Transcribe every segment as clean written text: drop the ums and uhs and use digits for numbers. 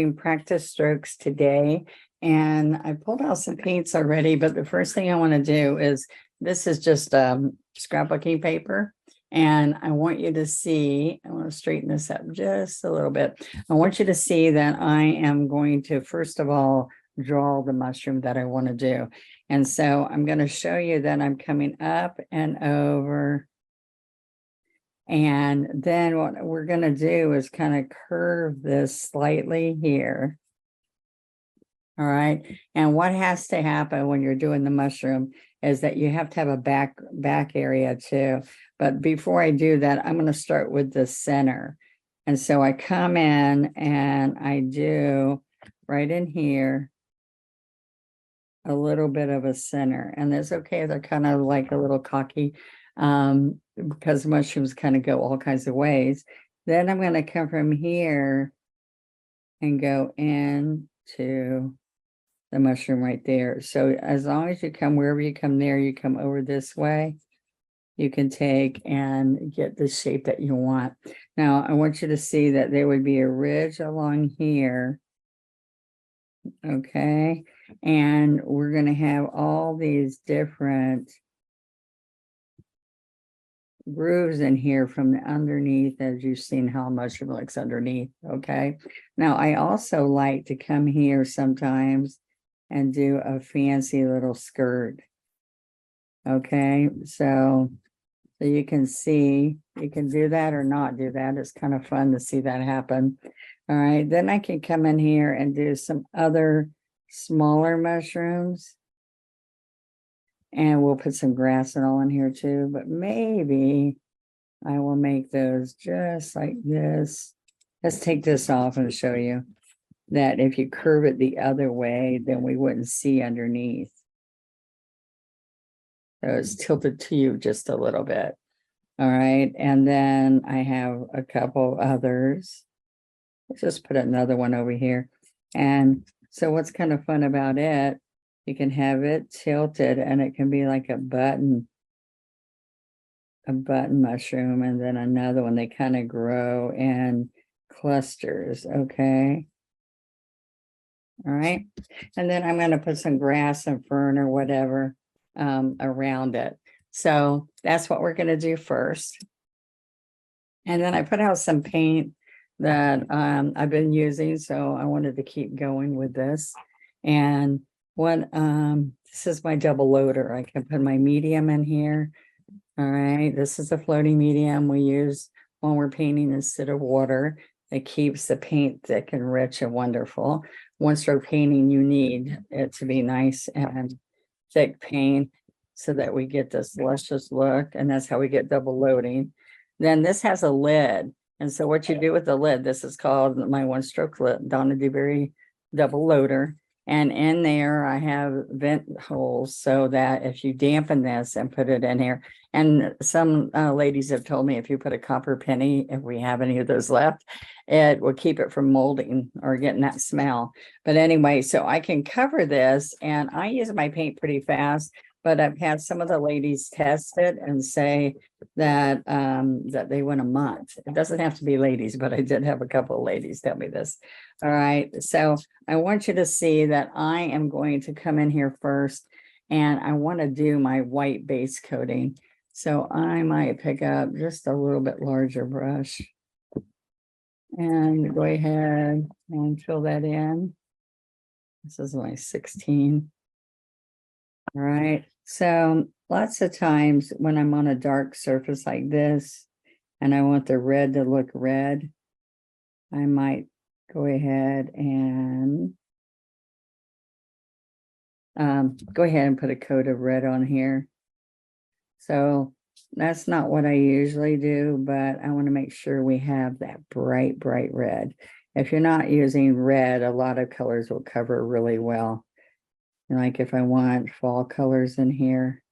doing practice strokes today, and I pulled out some paints already, but the first thing I want to do is, this is just scrapbooking paper, and I want you to see, I want to straighten this up just a little bit. I want you to see that I am going to, first of all, draw the mushroom that I want to do. And so I'm going to show you that I'm coming up and over. And then what we're going to do is kind of curve this slightly here. All right. And what has to happen when you're doing the mushroom is that you have to have a back area too. But before I do that, I'm going to start with the center. And so I come in and I do right in here a little bit of a center. And it's okay. They're kind of like a little cocky. Because mushrooms kind of go all kinds of ways. Then I'm going to come from here and go into the mushroom right there. So as long as you come, wherever you come there, you come over this way, you can take and get the shape that you want. Now, I want you to see that there would be a ridge along here. Okay. And we're going to have all these different grooves in here from the underneath, as you've seen how mushroom looks underneath. Okay. Now I also like to come here sometimes and do a fancy little skirt. Okay. So you can see, you can do that or not do that. It's kind of fun to see that happen. All right. Then I can come in here and do some other smaller mushrooms. And we'll put some grass and all in here too, but maybe I will make those just like this. Let's take this off and show you that if you curve it the other way, then we wouldn't see underneath. So it's tilted to you just a little bit. All right. And then I have a couple others. Let's just put another one over here. And so what's kind of fun about it, you can have it tilted and it can be like a button mushroom, and then another one. They kind of grow in clusters. Okay. All right. And then I'm going to put some grass and fern or whatever around it. So that's what we're going to do first. And then I put out some paint that I've been using. So I wanted to keep going with this. And this is my double loader. I can put my medium in here. All right, this is a floating medium we use when we're painting instead of water. It keeps the paint thick and rich and wonderful. Once you're painting, you need it to be nice and thick paint so that we get this luscious look, and that's how we get double loading. Then this has a lid, and so what you do with the lid, this is called my one stroke lid, Donna Dewberry double loader. And in there, I have vent holes so that if you dampen this and put it in here, and some ladies have told me if you put a copper penny, if we have any of those left, it will keep it from molding or getting that smell. But anyway, so I can cover this, and I use my paint pretty fast, but I've had some of the ladies test it and say that that they went a month. It doesn't have to be ladies, but I did have a couple of ladies tell me this. All right, so I want you to see that I am going to come in here first, and I want to do my white base coating. So I might pick up just a little bit larger brush and go ahead and fill that in. This is my 16. All right, so lots of times when I'm on a dark surface like this and I want the red to look red, I might go ahead and put a coat of red on here. So that's not what I usually do, but I want to make sure we have that bright red. If you're not using red, a lot of colors will cover really well. And like if I want fall colors in here,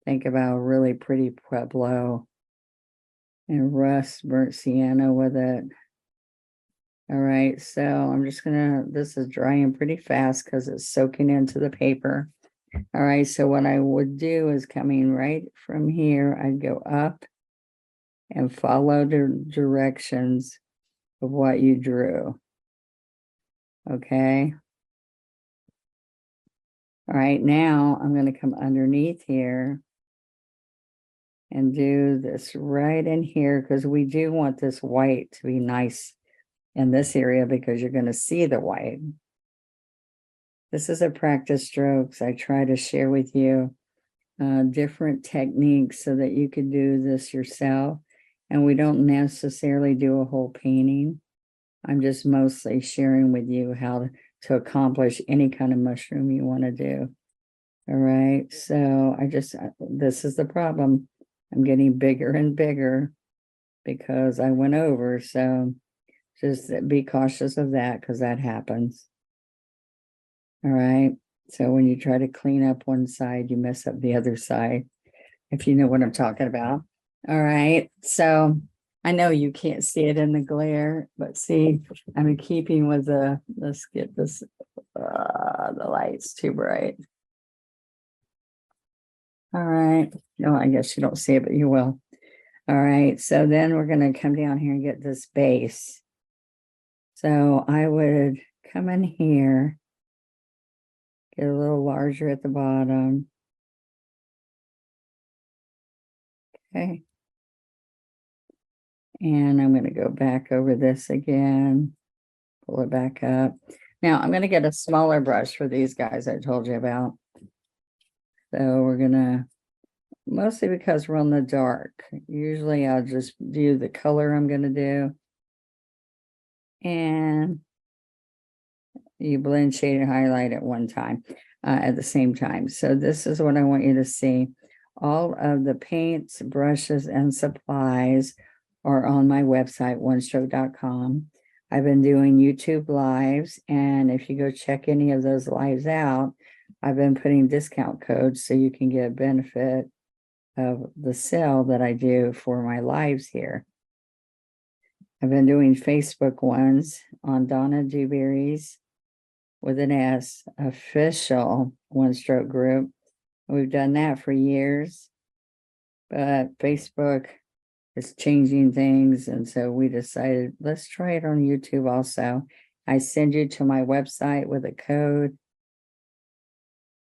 think about really pretty Pueblo and rust burnt sienna with it. All right, so I'm just this is drying pretty fast because it's soaking into the paper. All right, so what I would do is coming right from here, I'd go up and follow the directions of what you drew. Okay. All right, now I'm going to come underneath here and do this right in here because we do want this white to be nice in this area because you're going to see the white. This is a practice strokes. I try to share with you different techniques so that you could do this yourself. And we don't necessarily do a whole painting. I'm just mostly sharing with you how to accomplish any kind of mushroom you want to do. All right. So this is the problem. I'm getting bigger and bigger because I went over. So just be cautious of that because that happens. All right. So when you try to clean up one side, you mess up the other side, if you know what I'm talking about. All right. So I know you can't see it in the glare, but see, I'm in keeping with let's get this, the light's too bright. All right. No, I guess you don't see it, but you will. All right. So then we're going to come down here and get this base. So I would come in here, get a little larger at the bottom. Okay. And I'm going to go back over this again, pull it back up. Now I'm going to get a smaller brush for these guys I told you about. So we're going to, mostly because we're on the dark, usually I'll just do the color I'm going to do. And you blend, shade, and highlight at one time, at the same time. So this is what I want you to see. All of the paints, brushes, and supplies are on my website, onestroke.com. I've been doing YouTube lives, and if you go check any of those lives out, I've been putting discount codes so you can get a benefit of the sale that I do for my lives here. I've been doing Facebook ones on Donna Dewberry's with an S official One Stroke group. We've done that for years, but Facebook is changing things. And so we decided, let's try it on YouTube also. I send you to my website with a code.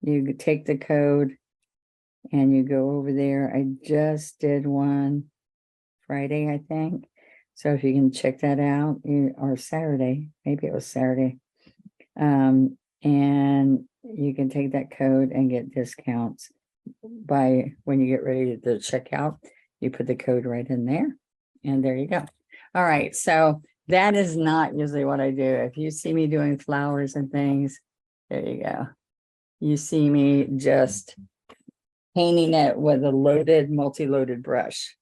You take the code and you go over there. I just did one Friday, I think. So if you can check that out, or Saturday, maybe it was Saturday. And you can take that code and get discounts by when you get ready to check out, you put the code right in there and there you go. All right. So that is not usually what I do. If you see me doing flowers and things, there you go. You see me just painting it with a loaded, multi-loaded brush.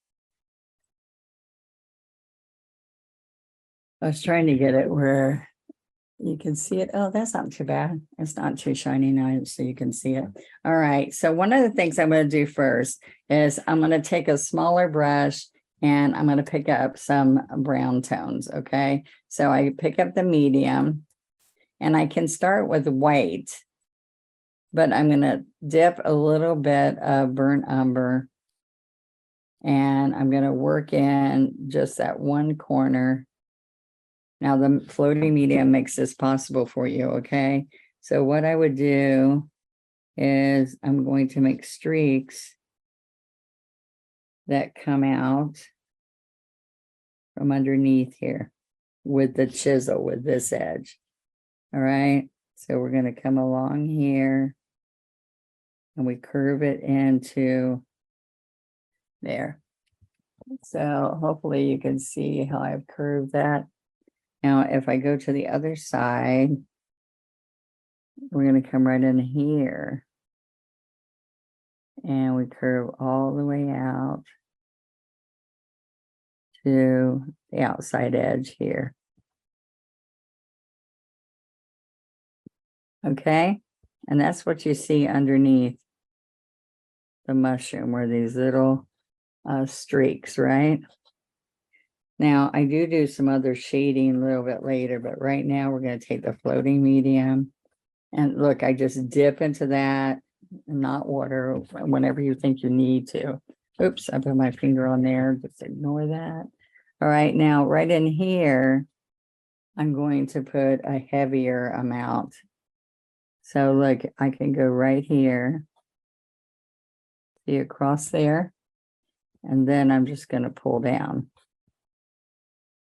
I was trying to get it where you can see it. Oh, that's not too bad. It's not too shiny now, so you can see it. All right. So one of the things I'm going to do first is I'm going to take a smaller brush and I'm going to pick up some brown tones. Okay. So I pick up the medium and I can start with white, but I'm going to dip a little bit of burnt umber and I'm going to work in just that one corner. Now the floating medium makes this possible for you, okay? So what I would do is I'm going to make streaks that come out from underneath here with the chisel, with this edge, all right? So we're gonna come along here and we curve it into there. So hopefully you can see how I've curved that. Now, if I go to the other side, we're going to come right in here and we curve all the way out to the outside edge here. Okay. And that's what you see underneath the mushroom, where these little streaks, right? Now, I do some other shading a little bit later, but right now we're going to take the floating medium. And look, I just dip into that, not water, whenever you think you need to. Oops, I put my finger on there. Just ignore that. All right, now right in here, I'm going to put a heavier amount. So look, I can go right here, see across there, and then I'm just going to pull down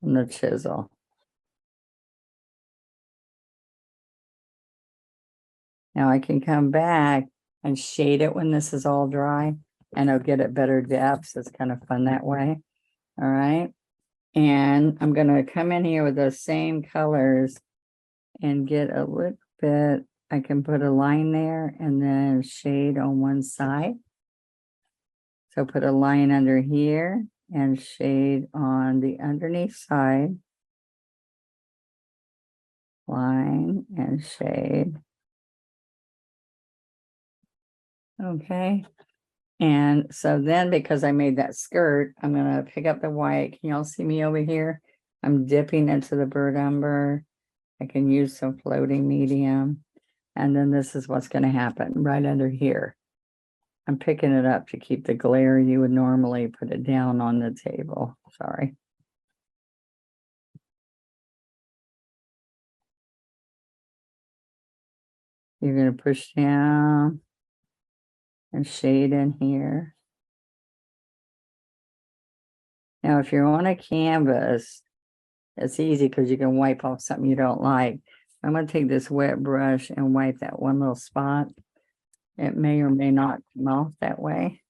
on the chisel. Now I can come back and shade it when this is all dry, and I'll get it better depths. It's kind of fun that way. All right. And I'm going to come in here with those same colors and get a little bit. I can put a line there and then shade on one side. So put a line under here and shade on the underneath side. Line and shade. Okay. And so then, because I made that skirt, I'm going to pick up the white. Can y'all see me over here? I'm dipping into the burnt umber. I can use some floating medium. And then this is what's going to happen right under here. I'm picking it up to keep the glare. You would normally put it down on the table. Sorry. You're going to push down and shade in here. Now, if you're on a canvas, it's easy because you can wipe off something you don't like. I'm going to take this wet brush and wipe that one little spot. It may or may not come off that way,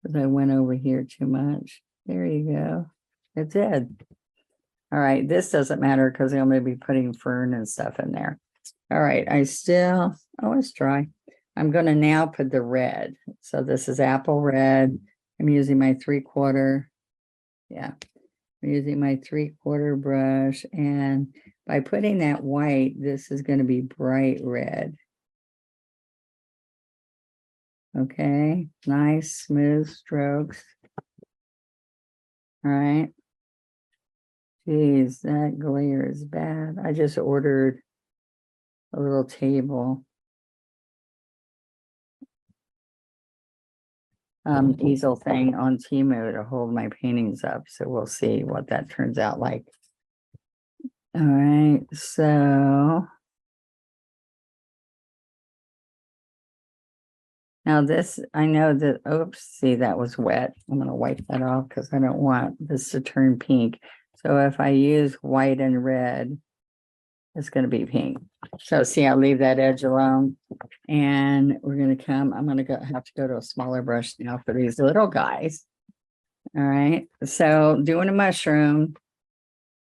because I went over here too much. There you go. It did. All right, this doesn't matter because I'm going to be putting fern and stuff in there. All right, it's dry. I'm going to now put the red. So this is apple red. I'm using my 3/4. Yeah, I'm using my 3/4 brush. And by putting that white, this is going to be bright red. Okay, nice, smooth strokes. All right. Geez, that glare is bad. I just ordered a little table. Easel thing on Temu to hold my paintings up. So we'll see what that turns out like. All right, so now this, I know that, oops, see, that was wet. I'm going to wipe that off because I don't want this to turn pink. So if I use white and red, it's going to be pink. So see, I'll leave that edge alone. And we're going to come, I'm going to have to go to a smaller brush now for these little guys. All right. So doing a mushroom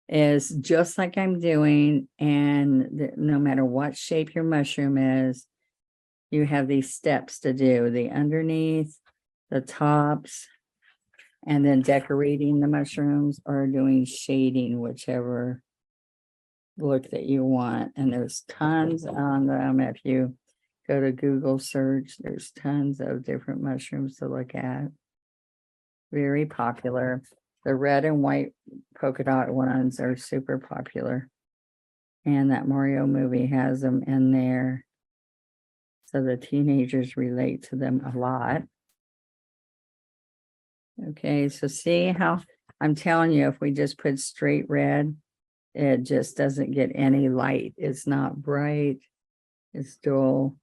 is just like I'm doing. And no matter what shape your mushroom is, you have these steps to do: the underneath, the tops, and then decorating the mushrooms or doing shading, whichever look that you want. And there's tons on them. If you go to Google search, there's tons of different mushrooms to look at. Very popular. The red and white polka dot ones are super popular. And that Mario movie has them in there. So the teenagers relate to them a lot. Okay, so see how I'm telling you, if we just put straight red, it just doesn't get any light. It's not bright, it's dull,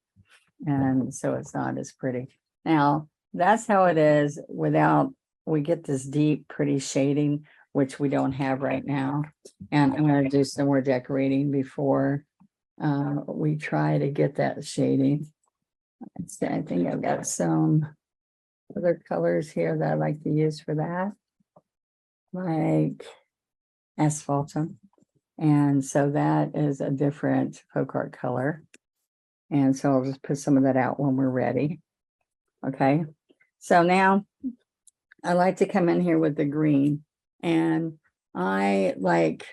and so it's not as pretty. Now, that's how it is without, we get this deep, pretty shading, which we don't have right now. And I'm going to do some more decorating before we try to get that shading. I think I've got some other colors here that I like to use for that, like asphaltum. And so that is a different folk art color. And so I'll just put some of that out when we're ready. Okay. So now I like to come in here with the green, and I like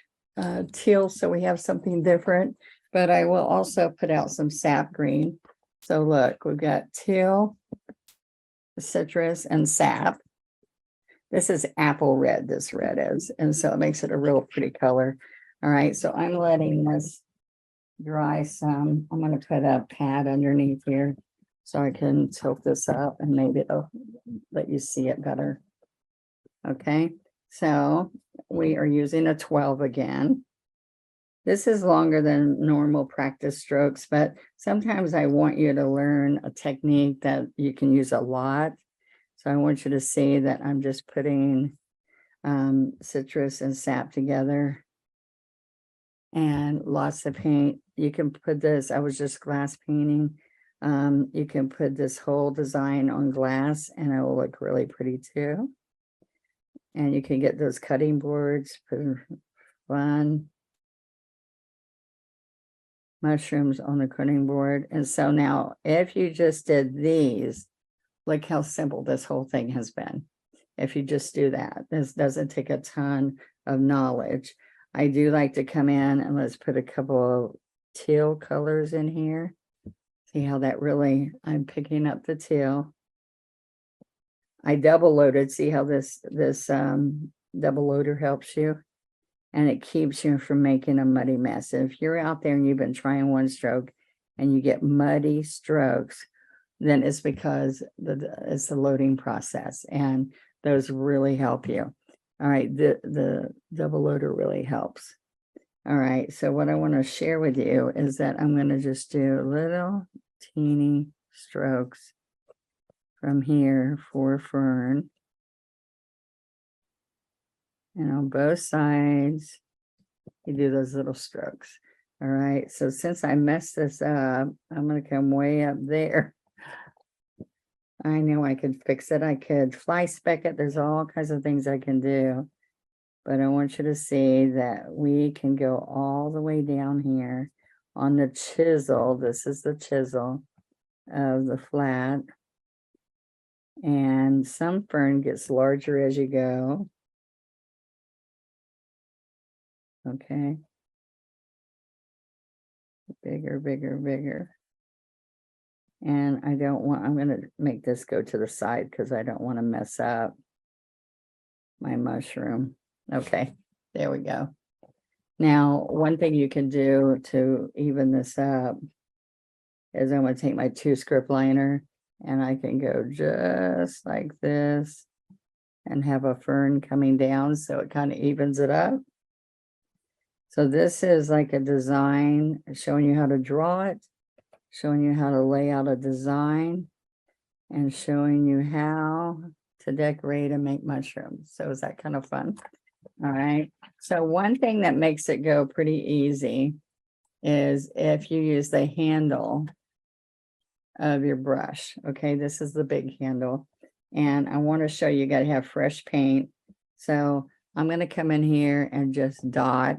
teal, so we have something different, but I will also put out some sap green. So look, we've got teal, citrus, and sap. This is apple red, this red is, and so it makes it a real pretty color. All right, so I'm letting this dry some. I'm going to put a pad underneath here so I can tilt this up and maybe it'll let you see it better. Okay, So we are using a 12 again. This is longer than normal practice strokes, but sometimes I want you to learn a technique that you can use a lot. So I want you to see that I'm just putting citrus and sap together and lots of paint. You can put this, I was just glass painting. You can put this whole design on glass and it will look really pretty too. And you can get those cutting boards for fun. Mushrooms on the cutting board. And so now if you just did these, look how simple this whole thing has been. If you just do that, this doesn't take a ton of knowledge. I do like to come in and let's put a couple of teal colors in here. See how that really, I'm picking up the teal. I double loaded. See how this double loader helps you? And it keeps you from making a muddy mess. If you're out there and you've been trying one stroke and you get muddy strokes, then it's because it's the loading process, and those really help you. All right, the double loader really helps. All right, so what I want to share with you is that I'm going to just do little teeny strokes from here for fern. And on both sides, you do those little strokes. All right, so since I messed this up, I'm going to come way up there. I know I could fix it. I could fly speck it. There's all kinds of things I can do. But I want you to see that we can go all the way down here on the chisel. This is the chisel of the flat. And some fern gets larger as you go. Okay. Bigger, bigger, bigger. And I don't want, I'm going to make this go to the side because I don't want to mess up my mushroom. Okay, there we go. Now, one thing you can do to even this up is I'm going to take my 2 script liner and I can go just like this and have a fern coming down so it kind of evens it up. So this is like a design showing you how to draw it, showing you how to lay out a design, and showing you how to decorate and make mushrooms. So is that kind of fun? All right. So one thing that makes it go pretty easy is if you use the handle of your brush. Okay, this is the big handle. And I want to show you got to have fresh paint. So I'm going to come in here and just dot.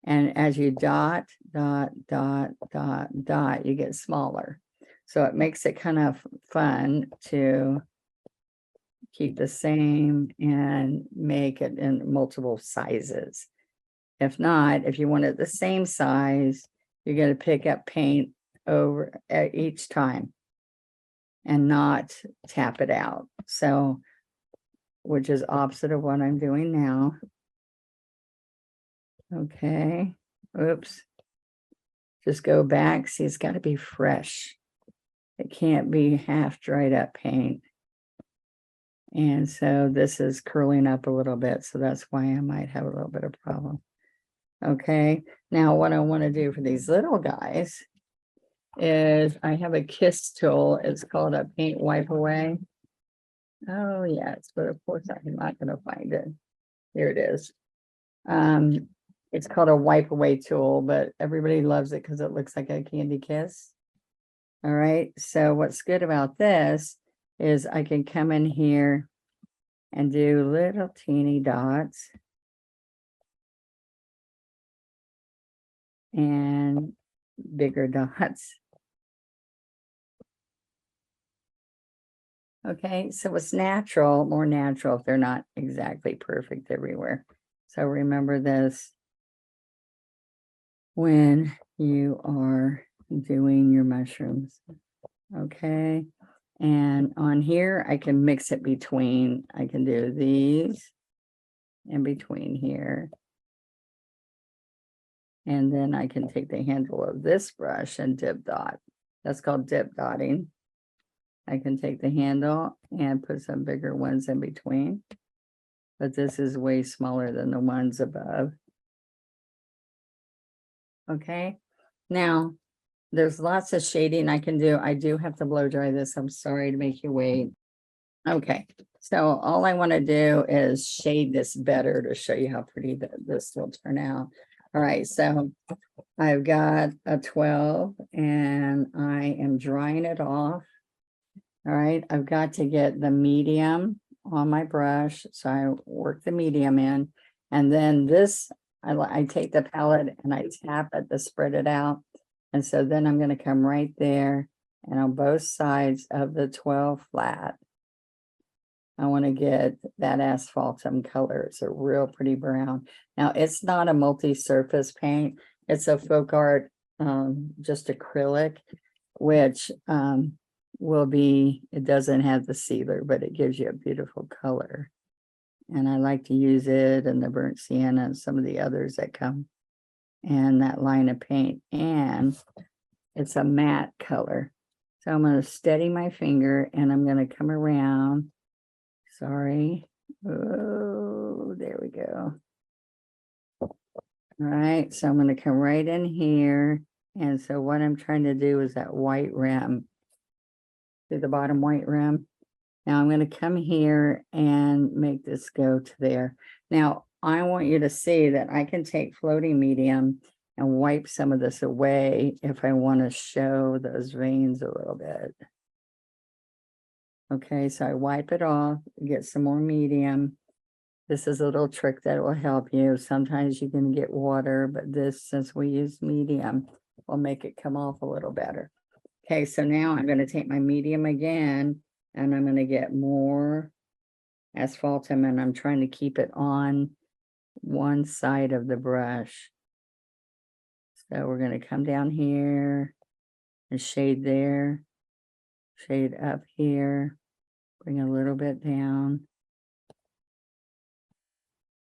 And as you dot, dot, dot, dot, dot, you get smaller. So it makes it kind of fun to keep the same and make it in multiple sizes. If not, if you want it the same size, you're going to pick up paint over each time and not tap it out. So, which is opposite of what I'm doing now. Okay, oops. Just go back. See, it's got to be fresh. It can't be half dried up paint. And so this is curling up a little bit. So that's why I might have a little bit of problem. Okay, now what I want to do for these little guys is I have a kiss tool. It's called a paint wipe away. Oh yes, but of course I'm not going to find it. Here it is. It's called a wipe away tool, but everybody loves it because it looks like a candy kiss. All right, so what's good about this is I can come in here and do little teeny dots and bigger dots. Okay, so it's natural, more natural if they're not exactly perfect everywhere. So remember this when you are doing your mushrooms. Okay, and on here I can mix it between, I can do these in between here. And then I can take the handle of this brush and dip dot. That's called dip dotting. I can take the handle and put some bigger ones in between. but this is way smaller than the ones above. Okay, now there's lots of shading I can do. I do have to blow dry this. I'm sorry to make you wait. Okay, so all I want to do is shade this better to show you how pretty this will turn out. All right, so I've got a 12 and I am drying it off. All right, I've got to get the medium on my brush. So I work the medium in, and then this, I take the palette and I tap it to spread it out. And so then I'm going to come right there and on both sides of the 12 flat, I want to get that asphaltum color. It's a real pretty brown. Now it's not a multi-surface paint. It's a folk art, just acrylic, which will be, it doesn't have the sealer, but it gives you a beautiful color. And I like to use it and the burnt sienna and some of the others that come in that line of paint. And it's a matte color. So I'm going to steady my finger and I'm going to come around. Sorry. Oh, there we go. All right, so I'm going to come right in here. And so what I'm trying to do is that white rim, to the bottom white rim. Now I'm going to come here and make this go to there. Now I want you to see that I can take floating medium and wipe some of this away if I want to show those veins a little bit. Okay, so I wipe it off, get some more medium. This is a little trick that will help you. Sometimes you can get water, but this, since we use medium, will make it come off a little better. Okay, so now I'm going to take my medium again, and I'm going to get more asphaltum, and I'm trying to keep it on one side of the brush. So we're going to come down here and shade there, shade up here, bring a little bit down.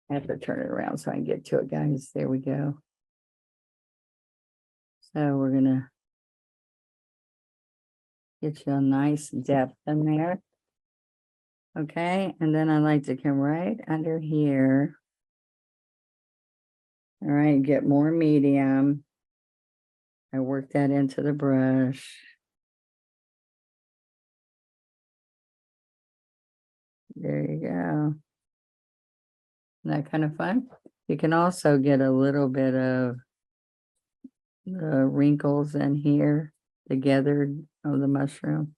I have to turn it around so I can get to it, guys. There we go. So we're going to get you a nice depth in there. Okay, and then I like to come right under here. All right, get more medium. I work that into the brush. There you go. Isn't that kind of fun? You can also get a little bit of the wrinkles in here together of the mushroom.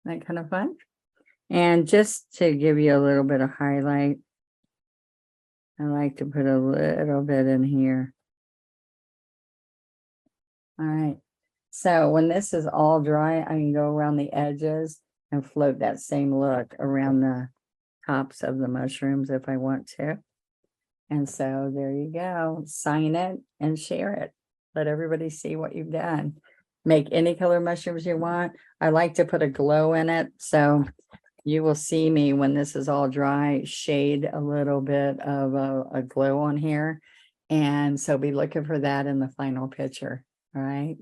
Isn't that kind of fun? And just to give you a little bit of highlight, I like to put a little bit in here. All right. So when this is all dry, I can go around the edges and float that same look around the tops of the mushrooms if I want to. And so there you go. Sign it and share it. Let everybody see what you've done. Make any color mushrooms you want. I like to put a glow in it. So you will see me when this is all dry, shade a little bit of a glow on here. And so be looking for that in the final picture. All right.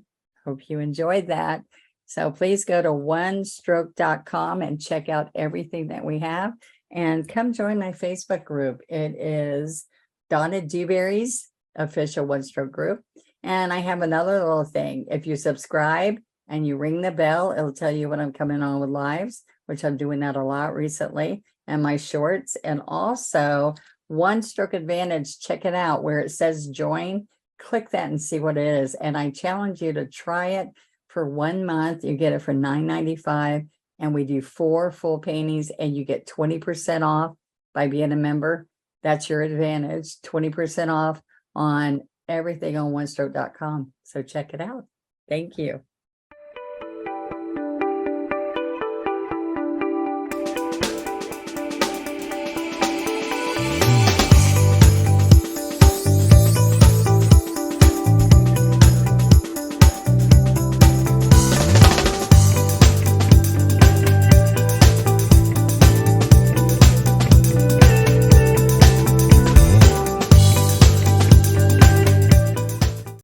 Hope you enjoyed that. So please go to onestroke.com and check out everything that we have. And come join my Facebook group. It is Donna Dewberry's official One Stroke group. And I have another little thing. If you subscribe and you ring the bell, it'll tell you when I'm coming on with lives, which I'm doing that a lot recently, and my shorts. And also One Stroke Advantage, check it out where it says join. Click that and see what it is. And I challenge you to try it for 1 month. You get it for $9.95. And we do 4 full paintings and you get 20% off by being a member. That's your advantage, 20% off on everything on onestroke.com. So check it out. Thank you.